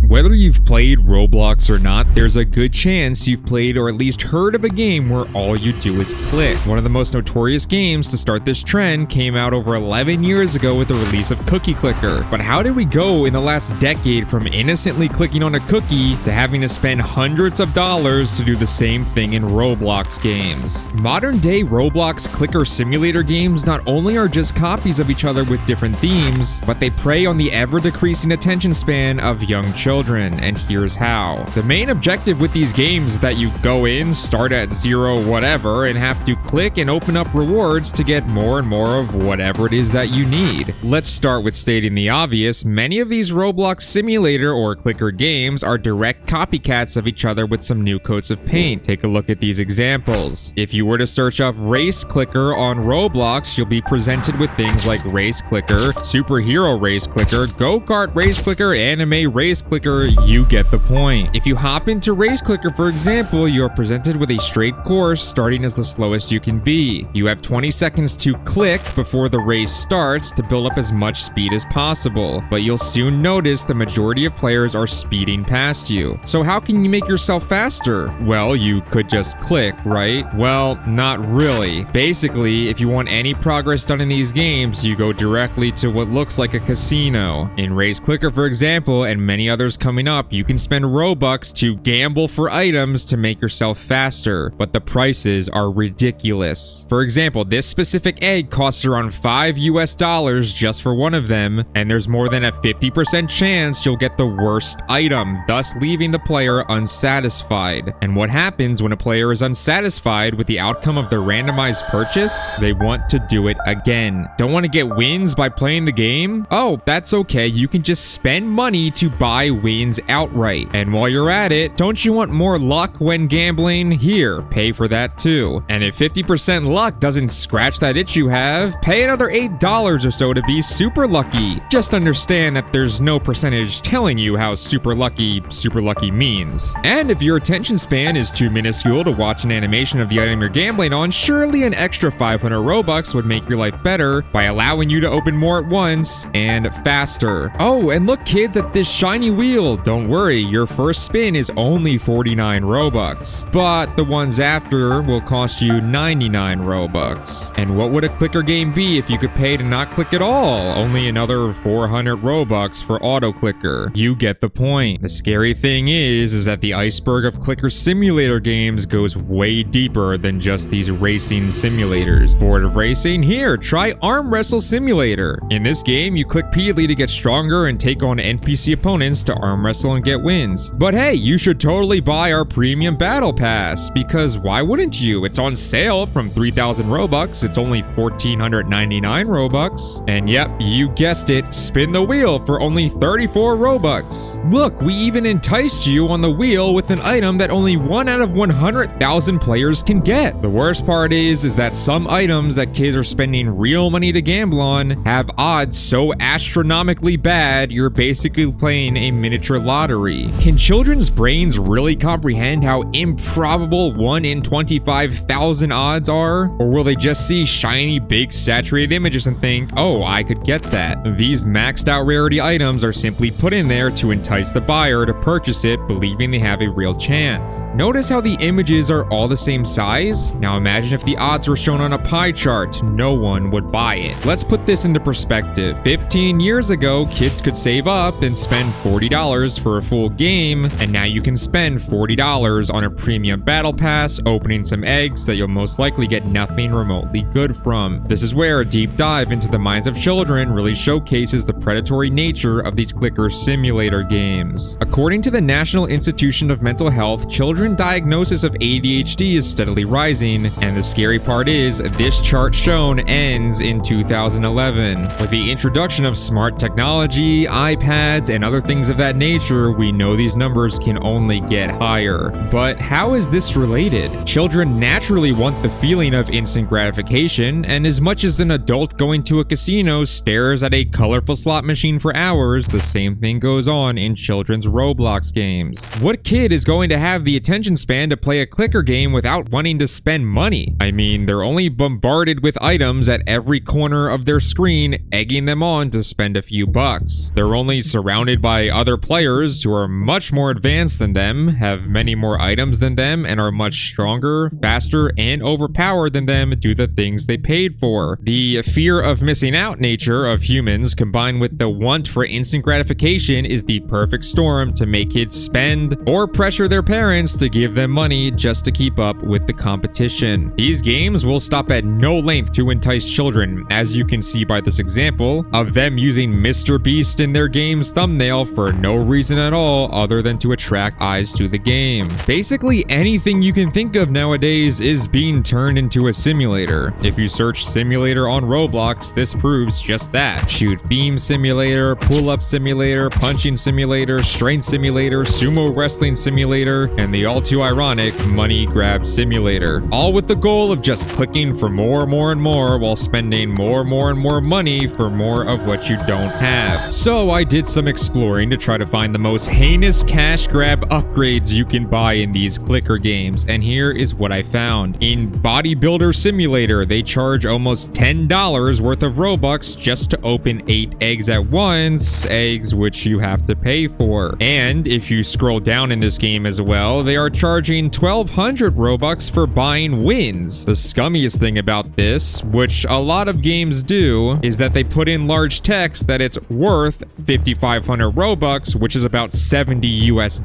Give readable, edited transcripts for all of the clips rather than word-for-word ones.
Whether you've played Roblox or not, there's a good chance you've played or at least heard of a game where all you do is click. One of the most notorious games to start this trend came out over 11 years ago with the release of Cookie Clicker. But how did we go in the last decade from innocently clicking on a cookie to having to spend hundreds of dollars to do the same thing in Roblox games? Modern day Roblox Clicker Simulator Games not only are just copies of each other with different themes, but they prey on the ever-decreasing attention span of young children. And here's how. The main objective with these games is that you go in, start at zero whatever, and have to click and open up rewards to get more and more of whatever it is that you need. Let's start with stating the obvious. Many of these Roblox simulator or clicker games are direct copycats of each other with some new coats of paint. Take a look at these examples. If you were to search up race clicker on Roblox, you'll be presented with things like race clicker, superhero race clicker, go-kart race clicker, anime race clicker. You get the point. If you hop into race clicker, for example, you're presented with a straight course starting as the slowest you can be. You have 20 seconds to click before the race starts to build up as much speed as possible, but you'll soon notice the majority of players are speeding past you. So how can you make yourself faster? Well, you could just click, right? Well, not really. Basically, if you want any progress done in these games, you go directly to what looks like a casino. In race clicker, for example, and many others coming up, you can spend Robux to gamble for items to make yourself faster, but the prices are ridiculous. For example, this specific egg costs around $5 just for one of them, and there's more than a 50% chance you'll get the worst item, thus leaving the player unsatisfied. And what happens when a player is unsatisfied with the outcome of their randomized purchase? They want to do it again. Don't want to get wins by playing the game? Oh, that's okay. You can just spend money to buy wins outright. And while you're at it, don't you want more luck when gambling? Here, pay for that too. And if 50% luck doesn't scratch that itch you have, pay another $8 or so to be super lucky. Just understand that there's no percentage telling you how super lucky means. And if your attention span is too minuscule to watch an animation of the item you're gambling on, surely an extra 500 Robux would make your life better by allowing you to open more at once and faster. Oh, and look kids at this shiny wheel. Don't worry, your first spin is only 49 Robux, but the ones after will cost you 99 Robux. And what would a clicker game be if you could pay to not click at all? Only another 400 Robux for auto clicker. You get the point. The scary thing is that the iceberg of clicker simulator games goes way deeper than just these racing simulators. Bored of racing? Here, try Arm Wrestle Simulator. In this game, you click repeatedly to get stronger and take on NPC opponents to arm wrestle and get wins. But hey, you should totally buy our premium battle pass, because why wouldn't you? It's on sale from 3,000 Robux. It's only 1,499 Robux. And yep, you guessed it, spin the wheel for only 34 Robux. Look, we even enticed you on the wheel with an item that only 1 out of 100,000 players can get. The worst part is that some items that kids are spending real money to gamble on have odds so astronomically bad, you're basically playing a miniature lottery. Can children's brains really comprehend how improbable 1 in 25,000 odds are? Or will they just see shiny, big, saturated images and think, oh, I could get that? These maxed out rarity items are simply put in there to entice the buyer to purchase it, believing they have a real chance. Notice how the images are all the same size? Now imagine if the odds were shown on a pie chart. No one would buy it. Let's put this into perspective. 15 years ago, kids could save up and spend $40 for a full game, and now you can spend $40 on a premium battle pass, opening some eggs that you'll most likely get nothing remotely good from. This is where a deep dive into the minds of children really showcases the predatory nature of these clicker simulator games. According to the National Institution of Mental Health, children's diagnosis of ADHD is steadily rising, and the scary part is this chart shown ends in 2011. With the introduction of smart technology, iPads, and other things of that nature, we know these numbers can only get higher. But how is this related? Children naturally want the feeling of instant gratification, and as much as an adult going to a casino stares at a colorful slot machine for hours, the same thing goes on in playing children's Roblox games. What kid is going to have the attention span to play a clicker game without wanting to spend money? I mean, they're only bombarded with items at every corner of their screen, egging them on to spend a few bucks. They're only surrounded by other players who are much more advanced than them, have many more items than them, and are much stronger, faster, and overpowered than them do the things they paid for. The fear of missing out nature of humans combined with the want for instant gratification is the perfect storm to make kids spend or pressure their parents to give them money just to keep up with the competition. These games will stop at no length to entice children, as you can see by this example of them using Mr. Beast in their game's thumbnail for no reason at all other than to attract eyes to the game. Basically anything you can think of nowadays is being turned into a simulator. If you search simulator on Roblox, this proves just that. Shoot beam simulator, pull-up simulator, punching simulator, strength simulator, sumo wrestling simulator, and the all too ironic money grab simulator. All with the goal of just clicking for more and more while spending more and more money for more of what you don't have. So I did some exploring to try to find the most heinous cash grab upgrades you can buy in these clicker games, and here is what I found. In Bodybuilder Simulator, they charge almost $10 worth of Robux just to open 8 eggs at once, eggs which you have to pay for. And if you scroll down in this game as well, they are charging 1,200 Robux for buying wins. The scummiest thing about this, which a lot of games do, is that they put in large text that it's worth 5,500 Robux, which is about $70 US,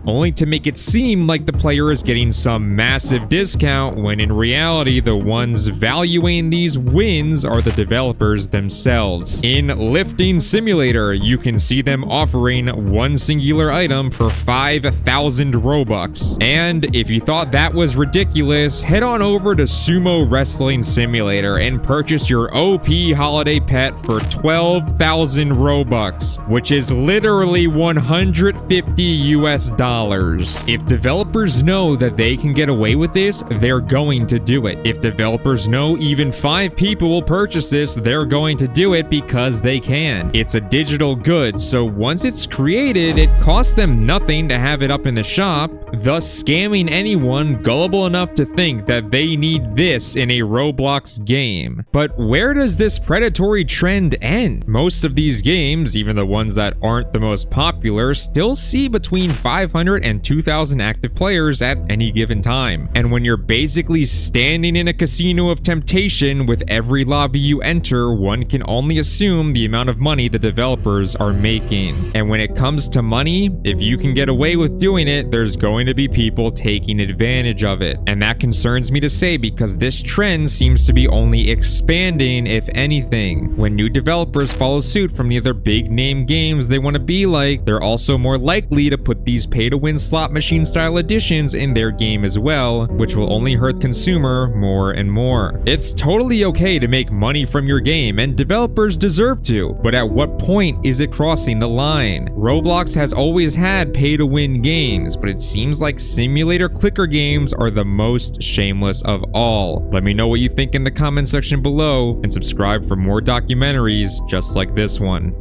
only to make it seem like the player is getting some massive discount when in reality the ones valuing these wins are the developers themselves. In Lifting Simulator, you can see them offering one singular item for 5,000 Robux. And if you thought that was ridiculous, head on over to Sumo Wrestling Simulator and purchase your OP holiday pet for 12,000 Robux, which is literally 150 US dollars. If developers know that they can get away with this, they're going to do it. If developers know even 5 people will purchase this, they're going to do it because they can. It's a digital good, so once it's created, it costs them nothing to have it up in the shop, thus scamming anyone gullible enough to think that they need this in a Roblox game. But where does this predatory trend end? Most of these games, even the ones that aren't the most popular, still see between 500 and 2,000 active players at any given time. And when you're basically standing in a casino of temptation with every lobby you enter, one can only assume the amount of money the developers are making. And when it comes to money, if you can get away with doing it, there's going to be people taking advantage of it. And that concerns me to say because this trend seems to be only expanding, if anything. When new developers follow suit from the other big name games they want to be like, they're also more likely to put these pay-to-win slot machine style additions in their game as well, which will only hurt consumer more and more. It's totally okay to make money from your game, and developers deserve to, but at what point is it crossing the line? Roblox has always had pay-to-win games, but it seems like simulator clicker games are the most shameless of all. Let me know what you think in the comment section below, and subscribe for more documentaries just like this one.